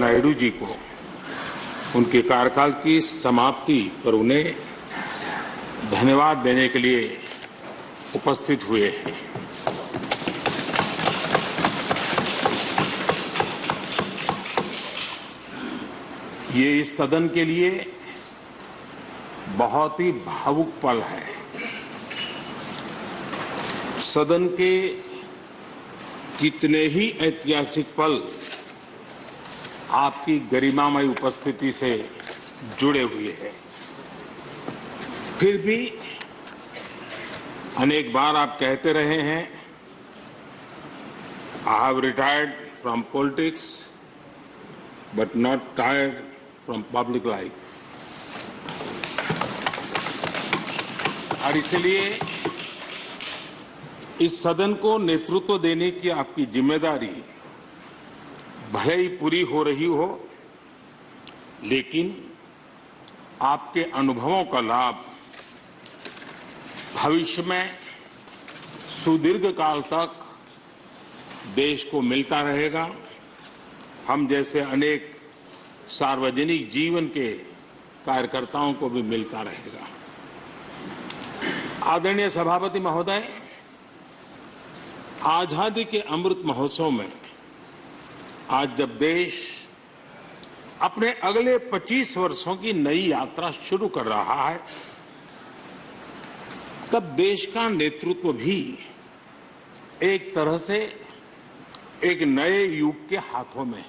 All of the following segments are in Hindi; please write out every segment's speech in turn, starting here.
नायडू जी को उनके कार्यकाल की समाप्ति पर उन्हें धन्यवाद देने के लिए उपस्थित हुए हैं। ये इस सदन के लिए बहुत ही भावुक पल है। सदन के कितने ही ऐतिहासिक पल आपकी गरिमामय उपस्थिति से जुड़े हुए हैं। फिर भी अनेक बार आप कहते रहे हैं, I have retired from politics but not tired from public life. और इसलिए इस सदन को नेतृत्व देने की आपकी जिम्मेदारी भले ही पूरी हो रही हो, लेकिन आपके अनुभवों का लाभ भविष्य में सुदीर्घ काल तक देश को मिलता रहेगा। हम जैसे अनेक सार्वजनिक जीवन के कार्यकर्ताओं को भी मिलता रहेगा। आदरणीय सभापति महोदय, आजादी के अमृत महोत्सव में आज जब देश अपने अगले 25 वर्षों की नई यात्रा शुरू कर रहा है, तब देश का नेतृत्व भी एक तरह से एक नए युग के हाथों में है।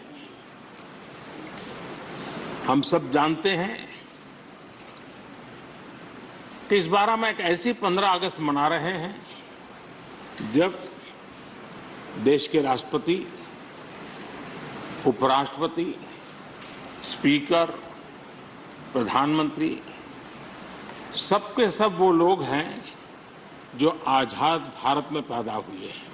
हम सब जानते हैं कि इस बार हम एक ऐसी 15 अगस्त मना रहे हैं जब देश के राष्ट्रपति, उपराष्ट्रपति, स्पीकर, प्रधानमंत्री सबके सब वो लोग हैं जो आजाद भारत में पैदा हुए हैं।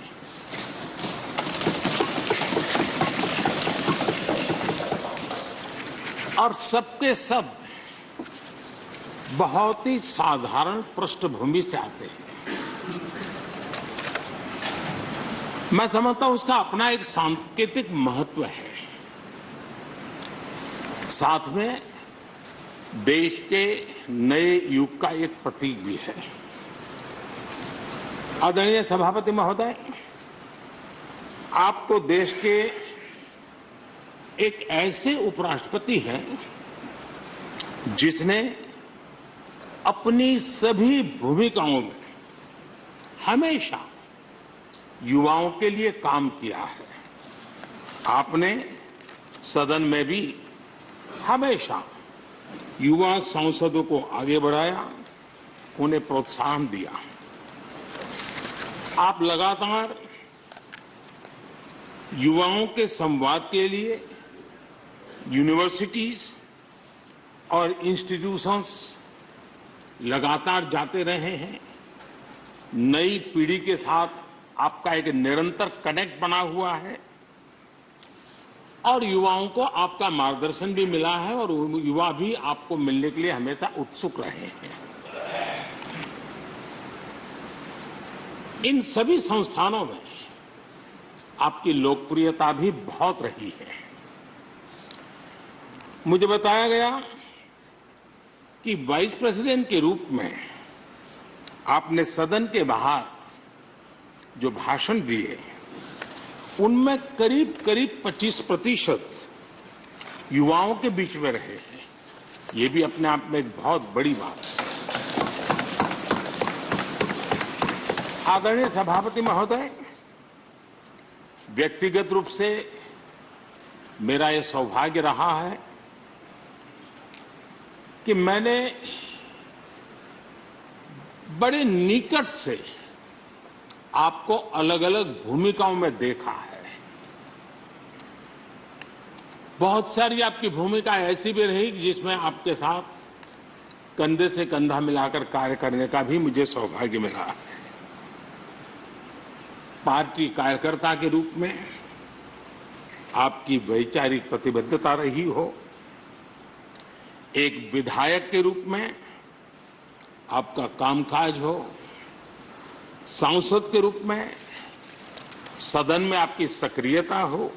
और सबके सब बहुत ही साधारण पृष्ठभूमि से आते हैं। मैं समझता हूं उसका अपना एक सांकेतिक महत्व है, साथ में देश के नए युग का एक प्रतीक भी है। आदरणीय सभापति महोदय, आप तो देश के एक ऐसे उपराष्ट्रपति हैं जिसने अपनी सभी भूमिकाओं में हमेशा युवाओं के लिए काम किया है। आपने सदन में भी हमेशा युवा सांसदों को आगे बढ़ाया, उन्हें प्रोत्साहन दिया। आप लगातार युवाओं के संवाद के लिए यूनिवर्सिटीज और इंस्टीट्यूशंस लगातार जाते रहे हैं। नई पीढ़ी के साथ आपका एक निरंतर कनेक्ट बना हुआ है और युवाओं को आपका मार्गदर्शन भी मिला है और युवा भी आपको मिलने के लिए हमेशा उत्सुक रहे हैं। इन सभी संस्थानों में आपकी लोकप्रियता भी बहुत रही है। मुझे बताया गया कि वाइस प्रेसिडेंट के रूप में आपने सदन के बाहर जो भाषण दिए, उनमें करीब करीब 25% युवाओं के बीच में रहे हैं। ये भी अपने आप में एक बहुत बड़ी बात है। आदरणीय सभापति महोदय, व्यक्तिगत रूप से मेरा यह सौभाग्य रहा है कि मैंने बड़े निकट से आपको अलग अलग भूमिकाओं में देखा है। बहुत सारी आपकी भूमिका ऐसी भी रही जिसमें आपके साथ कंधे से कंधा मिलाकर कार्य करने का भी मुझे सौभाग्य मिला है। पार्टी कार्यकर्ता के रूप में आपकी वैचारिक प्रतिबद्धता रही हो, एक विधायक के रूप में आपका कामकाज हो, सांसद के रूप में सदन में आपकी सक्रियता हो,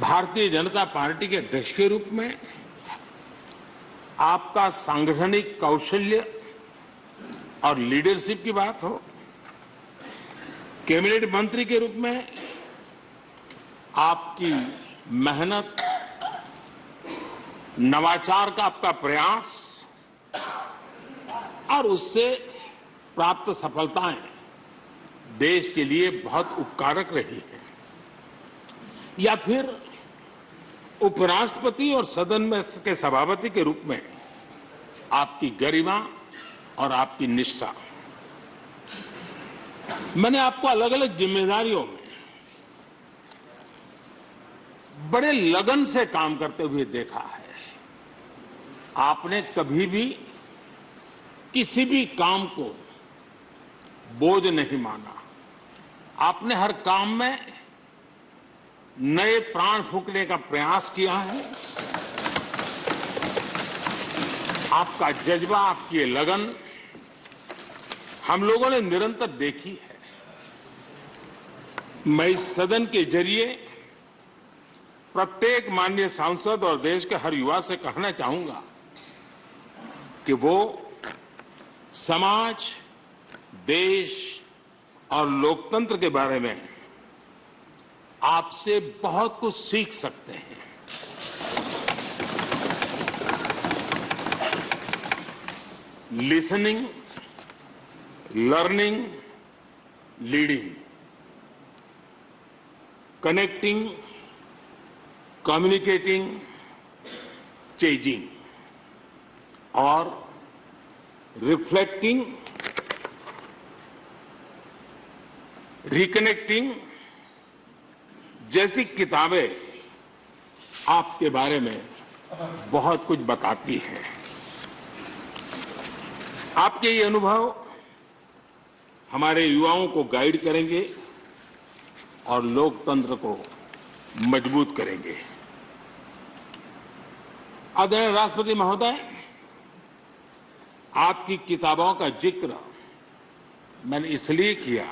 भारतीय जनता पार्टी के अध्यक्ष के रूप में आपका सांगठनिक कौशल्य और लीडरशिप की बात हो, कैबिनेट मंत्री के रूप में आपकी मेहनत, नवाचार का आपका प्रयास और उससे प्राप्त सफलताएं देश के लिए बहुत उपकारक रही है, या फिर उपराष्ट्रपति और सदन में के सभापति के रूप में आपकी गरिमा और आपकी निष्ठा। मैंने आपको अलग अलग जिम्मेदारियों में बड़े लगन से काम करते हुए देखा है। आपने कभी भी किसी भी काम को बोझ नहीं माना। आपने हर काम में नए प्राण फूंकने का प्रयास किया है। आपका जज्बा, आपकी लगन हम लोगों ने निरंतर देखी है। मैं इस सदन के जरिए प्रत्येक माननीय सांसद और देश के हर युवा से कहना चाहूंगा कि वो समाज, देश और लोकतंत्र के बारे में आपसे बहुत कुछ सीख सकते हैं। Listening, learning, leading, connecting, communicating, changing और रिफ्लेक्टिंग, रिकनेक्टिंग जैसी किताबें आपके बारे में बहुत कुछ बताती हैं। आपके ये अनुभव हमारे युवाओं को गाइड करेंगे और लोकतंत्र को मजबूत करेंगे। आदरणीय राष्ट्रपति महोदय, आपकी किताबों का जिक्र मैंने इसलिए किया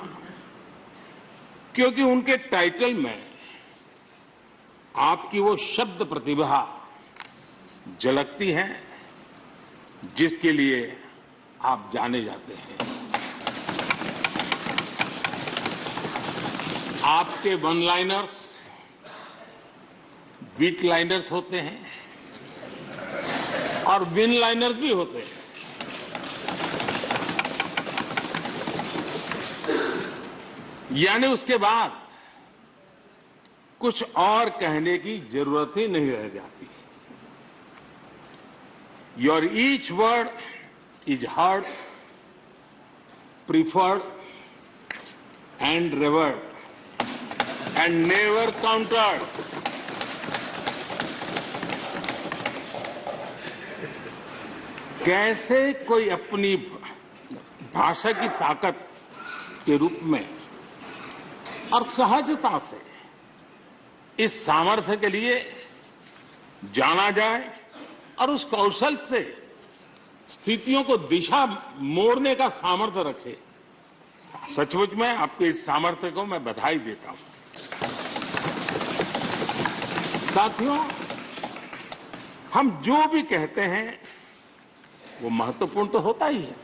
क्योंकि उनके टाइटल में आपकी वो शब्द प्रतिभा झलकती है जिसके लिए आप जाने जाते हैं। आपके वन लाइनर्स, बीट लाइनर्स होते हैं और विन लाइनर्स भी होते हैं। यानी उसके बाद कुछ और कहने की जरूरत ही नहीं रह जाती। Your each word is heard, preferred and revered and never countered. कैसे कोई अपनी भाषा की ताकत के रूप में और सहजता से इस सामर्थ्य के लिए जाना जाए और उस कौशल से स्थितियों को दिशा मोड़ने का सामर्थ्य रखे। सचमुच में आपके इस सामर्थ्य को मैं बधाई देता हूं। साथियों, हम जो भी कहते हैं वो महत्वपूर्ण तो होता ही है,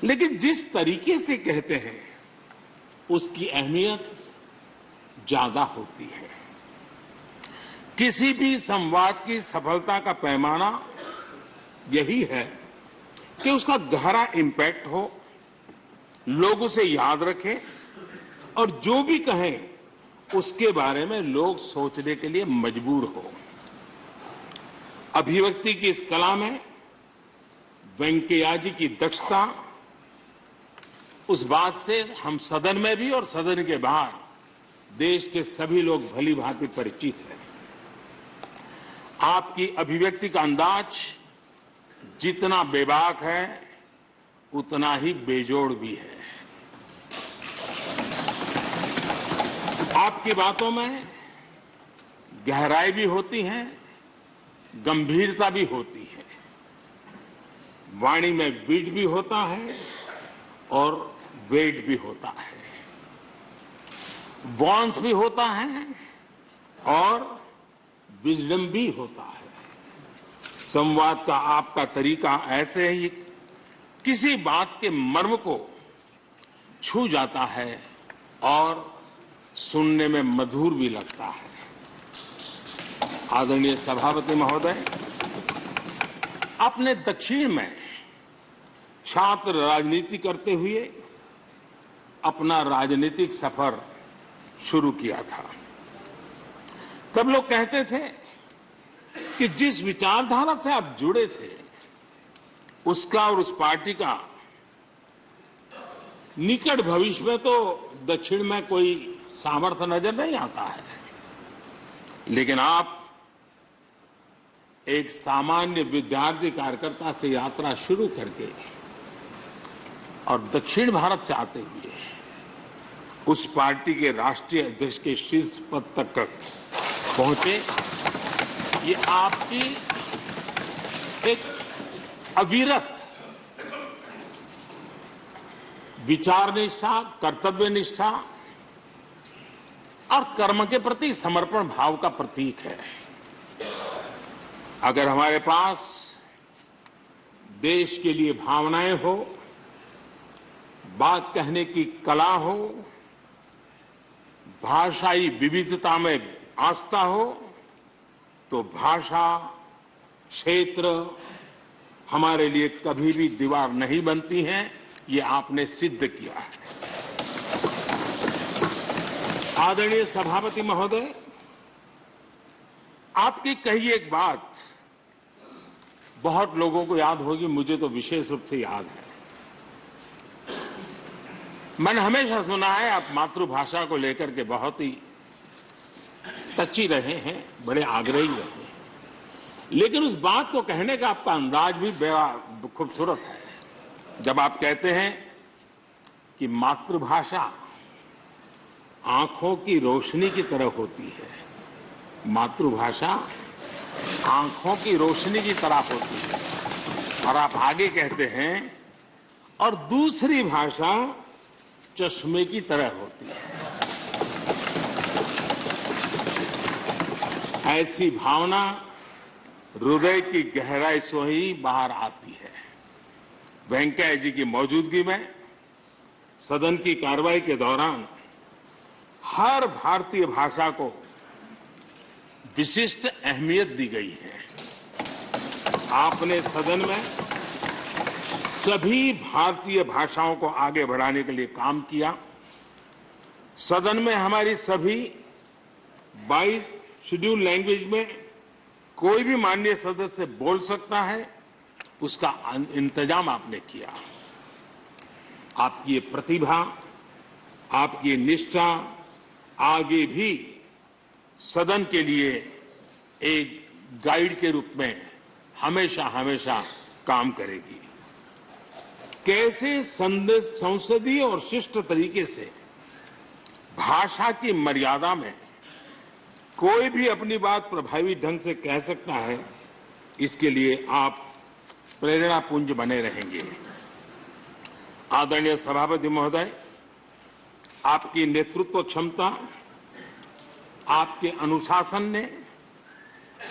लेकिन जिस तरीके से कहते हैं उसकी अहमियत ज्यादा होती है। किसी भी संवाद की सफलता का पैमाना यही है कि उसका गहरा इंपैक्ट हो, लोग उसे याद रखें और जो भी कहें उसके बारे में लोग सोचने के लिए मजबूर हो। अभिव्यक्ति की इस कला में वेंकैया जी की दक्षता, उस बात से हम सदन में भी और सदन के बाहर देश के सभी लोग भली भांति परिचित हैं। आपकी अभिव्यक्ति का अंदाज जितना बेबाक है उतना ही बेजोड़ भी है। आपकी बातों में गहराई भी होती है, गंभीरता भी होती है, वाणी में बीट भी होता है और वेट भी होता है, वार्मथ भी होता है और विजडम भी होता है। संवाद का आपका तरीका ऐसे ही किसी बात के मर्म को छू जाता है और सुनने में मधुर भी लगता है। आदरणीय सभापति महोदय, आपने दक्षिण में छात्र राजनीति करते हुए अपना राजनीतिक सफर शुरू किया था। तब लोग कहते थे कि जिस विचारधारा से आप जुड़े थे उसका और उस पार्टी का निकट भविष्य में तो दक्षिण में कोई सामर्थ्य नजर नहीं आता है, लेकिन आप एक सामान्य विद्यार्थी कार्यकर्ता से यात्रा शुरू करके और दक्षिण भारत से आते हुए उस पार्टी के राष्ट्रीय अध्यक्ष के शीर्ष पद तक पहुंचे। ये आपकी एक अविरत विचार निष्ठा, कर्तव्य निष्ठा और कर्म के प्रति समर्पण भाव का प्रतीक है। अगर हमारे पास देश के लिए भावनाएं हो, बात कहने की कला हो, भाषाई विविधता में आस्था हो, तो भाषा, क्षेत्र हमारे लिए कभी भी दीवार नहीं बनती हैं। ये आपने सिद्ध किया है। आदरणीय सभापति महोदय, आपकी कही एक बात बहुत लोगों को याद होगी, मुझे तो विशेष रूप से याद है। मैंने हमेशा सुना है आप मातृभाषा को लेकर के बहुत ही टची रहे हैं, बड़े आग्रही रहे हैं, लेकिन उस बात को कहने का आपका अंदाज भी बड़ा खूबसूरत है। जब आप कहते हैं कि मातृभाषा आंखों की रोशनी की तरह होती है, मातृभाषा आंखों की रोशनी की तरह होती है, और आप आगे कहते हैं और दूसरी भाषा चश्मे की तरह होती है। ऐसी भावना हृदय की गहराई से ही बाहर आती है। वेंकैया जी की मौजूदगी में सदन की कार्रवाई के दौरान हर भारतीय भाषा को विशिष्ट अहमियत दी गई है। आपने सदन में सभी भारतीय भाषाओं को आगे बढ़ाने के लिए काम किया। सदन में हमारी सभी 22 शेड्यूल लैंग्वेज में कोई भी माननीय सदस्य बोल सकता है, उसका इंतजाम आपने किया। आपकी ये प्रतिभा, आपकी ये निष्ठा आगे भी सदन के लिए एक गाइड के रूप में हमेशा हमेशा काम करेगी। कैसे संसदीय और शिष्ट तरीके से भाषा की मर्यादा में कोई भी अपनी बात प्रभावी ढंग से कह सकता है, इसके लिए आप प्रेरणा पुंज बने रहेंगे। आदरणीय सभापति महोदय, आपकी नेतृत्व क्षमता, आपके अनुशासन ने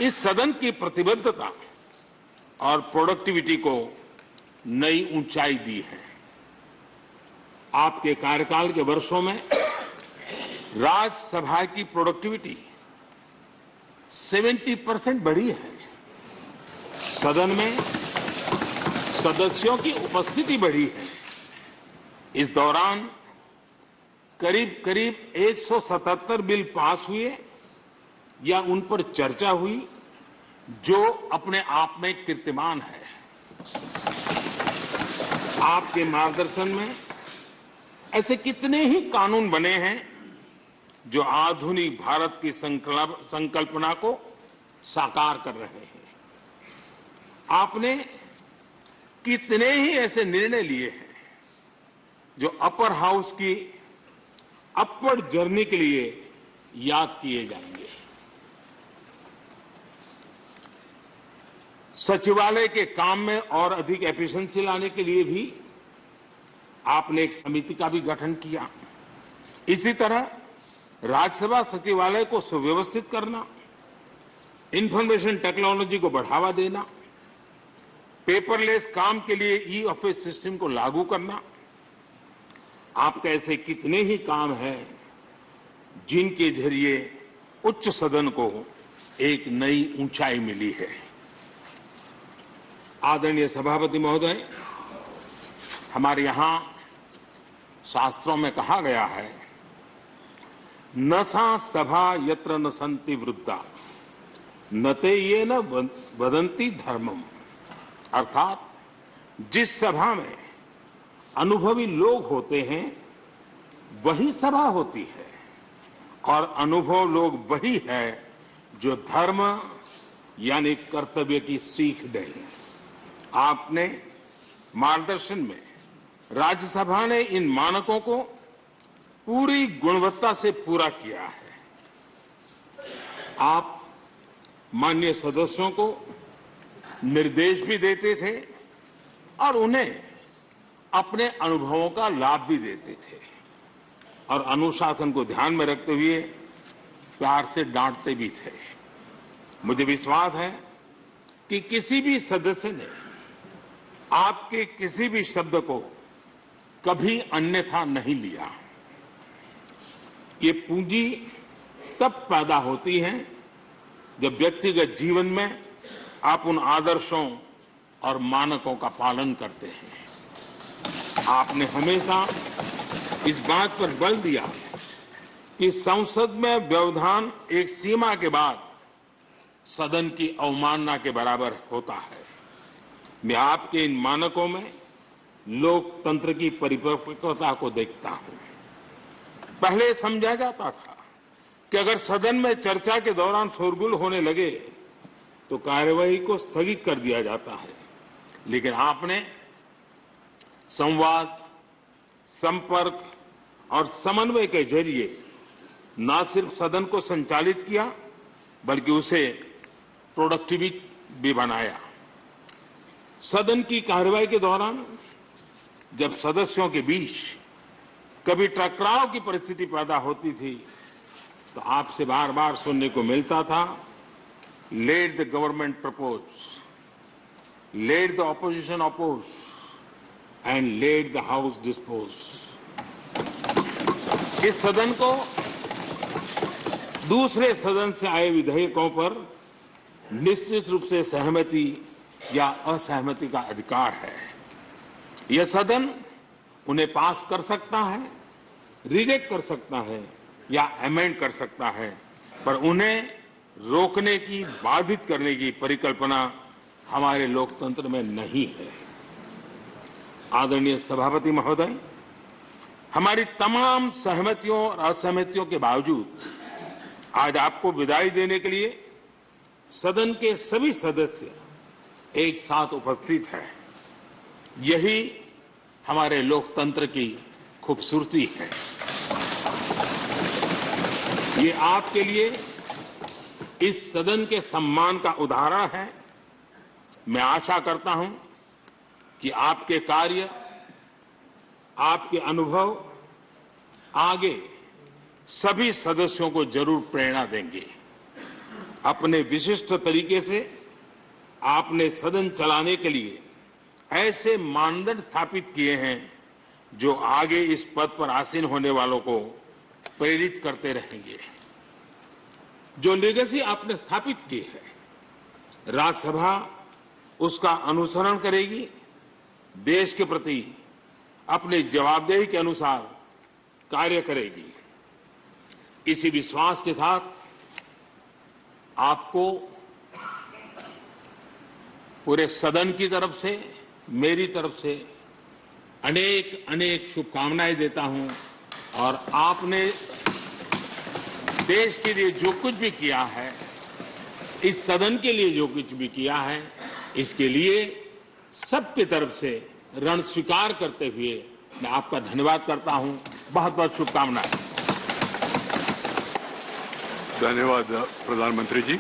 इस सदन की प्रतिबद्धता और प्रोडक्टिविटी को नई ऊंचाई दी है। आपके कार्यकाल के वर्षों में राज्यसभा की प्रोडक्टिविटी 70% बढ़ी है। सदन में सदस्यों की उपस्थिति बढ़ी है। इस दौरान करीब करीब 177 बिल पास हुए या उन पर चर्चा हुई, जो अपने आप में कीर्तिमान है। आपके मार्गदर्शन में ऐसे कितने ही कानून बने हैं जो आधुनिक भारत की संकल्पना को साकार कर रहे हैं। आपने कितने ही ऐसे निर्णय लिए हैं जो अपर हाउस की अपवर्ड जर्नी के लिए याद किए जाएंगे। सचिवालय के काम में और अधिक एफिशिएंसी लाने के लिए भी आपने एक समिति का भी गठन किया। इसी तरह राज्यसभा सचिवालय को सुव्यवस्थित करना, इंफॉर्मेशन टेक्नोलॉजी को बढ़ावा देना, पेपरलेस काम के लिए ई ऑफिस सिस्टम को लागू करना। आपके ऐसे कितने ही काम हैं जिनके जरिए उच्च सदन को एक नई ऊंचाई मिली है। आदरणीय सभापति महोदय, हमारे यहां शास्त्रों में कहा गया है, न सा सभा यत्र न सन्ति वृद्धा न ते ये न वदन्ति धर्मम। अर्थात जिस सभा में अनुभवी लोग होते हैं वही सभा होती है, और अनुभव लोग वही है जो धर्म यानी कर्तव्य की सीख दें। आपने मार्गदर्शन में राज्यसभा ने इन मानकों को पूरी गुणवत्ता से पूरा किया है। आप माननीय सदस्यों को निर्देश भी देते थे और उन्हें अपने अनुभवों का लाभ भी देते थे, और अनुशासन को ध्यान में रखते हुए प्यार से डांटते भी थे। मुझे विश्वास है कि किसी भी सदस्य ने आपके किसी भी शब्द को कभी अन्यथा नहीं लिया। ये पूंजी तब पैदा होती है जब व्यक्तिगत जीवन में आप उन आदर्शों और मानकों का पालन करते हैं। आपने हमेशा इस बात पर बल दिया कि संसद में व्यवधान एक सीमा के बाद सदन की अवमानना के बराबर होता है। मैं आपके इन मानकों में लोकतंत्र की परिपक्वता को देखता हूं। पहले समझा जाता था कि अगर सदन में चर्चा के दौरान शोरगुल होने लगे तो कार्यवाही को स्थगित कर दिया जाता है, लेकिन आपने संवाद, संपर्क और समन्वय के जरिए न सिर्फ सदन को संचालित किया बल्कि उसे प्रोडक्टिव भी बनाया। सदन की कार्यवाही के दौरान जब सदस्यों के बीच कभी टकराव की परिस्थिति पैदा होती थी तो आपसे बार बार सुनने को मिलता था, let the government propose, let the opposition oppose and let the house dispose. इस सदन को दूसरे सदन से आए विधेयकों पर निश्चित रूप से सहमति या असहमति का अधिकार है। यह सदन उन्हें पास कर सकता है, रिजेक्ट कर सकता है या अमेंड कर सकता है, पर उन्हें रोकने की, बाधित करने की परिकल्पना हमारे लोकतंत्र में नहीं है। आदरणीय सभापति महोदय, हमारी तमाम सहमतियों और असहमतियों के बावजूद आज आपको विदाई देने के लिए सदन के सभी सदस्य एक साथ उपस्थित हैं। यही हमारे लोकतंत्र की खूबसूरती है। ये आपके लिए इस सदन के सम्मान का उदाहरण है। मैं आशा करता हूं कि आपके कार्य, आपके अनुभव आगे सभी सदस्यों को जरूर प्रेरणा देंगे। अपने विशिष्ट तरीके से आपने सदन चलाने के लिए ऐसे मानदंड स्थापित किए हैं जो आगे इस पद पर आसीन होने वालों को प्रेरित करते रहेंगे। जो लेगेसी आपने स्थापित की है, राज्यसभा उसका अनुसरण करेगी, देश के प्रति अपनी जवाबदेही के अनुसार कार्य करेगी। इसी विश्वास के साथ आपको पूरे सदन की तरफ से, मेरी तरफ से अनेक अनेक शुभकामनाएं देता हूं, और आपने देश के लिए जो कुछ भी किया है, इस सदन के लिए जो कुछ भी किया है, इसके लिए सबकी तरफ से ऋण स्वीकार करते हुए मैं आपका धन्यवाद करता हूं। बहुत बहुत शुभकामनाएं। धन्यवाद प्रधानमंत्री जी।